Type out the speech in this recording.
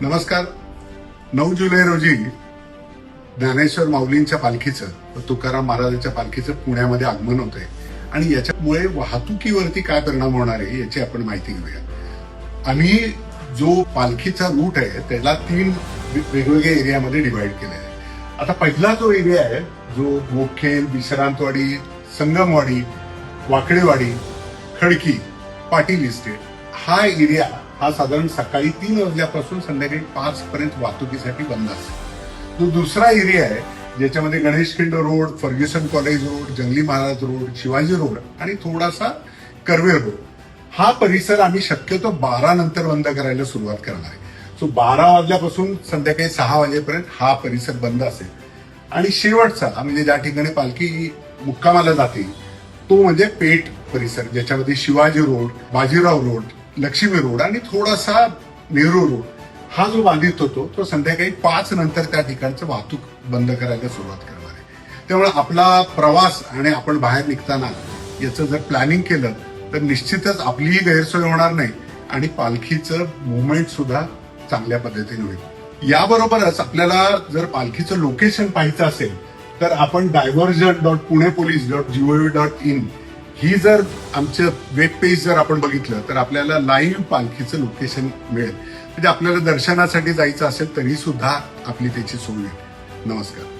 नमस्कार. 9 जुलै रोजी ज्ञानेश्वर माऊलींच्या पालखीचं, तुकाराम महाराजांच्या पालखीचं पुण्यामध्ये आगमन होत आहे आणि याच्यामुळे वाहतुकीवरती काय परिणाम होणार आहे याची आपण माहिती घेऊया. आम्ही जो पालखीचा रूट आहे त्याला 3 वेगवेगळ्या एरियामध्ये डिवाइड केले आहे. आता पहिला जो एरिया आहे जो मोखेल, विश्रांतवाडी, संगमवाडी, वाकडेवाडी, खडकी, पाटील इस्टेट हा एरिया हा साधारण सकाळी 3 वाजल्यापासून संध्याकाळी 5 पर्यंत वाहतुकीसाठी बंद असतो. जो दुसरा एरिया आहे ज्याच्यामध्ये Ganeshkhind road, Fergusson college road, Jangli Maharaj road, Shivaji road आणि थोडासा कर्वे रोड हा परिसर आम्ही शक्यतो 12 नंतर बंद करायला सुरुवात करणार आहे. सो 12 वाजल्यापासून संध्याकाळी 6 वाजेपर्यंत हा परिसर बंद असेल आणि शेवटचा म्हणजे ज्या ठिकाणी पालखी मुक्कामाला जाते तो म्हणजे पेठ परिसर, ज्याच्यामध्ये Shivaji road, Bajirao road, Lakshmi road आणि थोडासा नेहरू रोड हा जो बाधित होतो तो संध्याकाळी 5 नंतर त्या ठिकाणचं वाहतूक बंद करायला सुरुवात करणार आहे. त्यामुळे आपला प्रवास आणि आपण बाहेर निघताना याचं जर प्लॅनिंग केलं तर निश्चितच आपलीही गैरसोय होणार नाही आणि पालखीचं मुवमेंट सुद्धा चांगल्या पद्धतीने होईल. याबरोबरच आपल्याला जर पालखीचं लोकेशन पाहायचं असेल तर आपण diversion.punepolice.gov.in ही जर आमचं वेब पेज जर आपण बघितलं तर आपल्याला लाईव्ह पालखीचं लोकेशन मिळेल. म्हणजे आपल्याला दर्शनासाठी जायचं असेल तरी सुद्धा आपली त्याची सोय होईल. नमस्कार.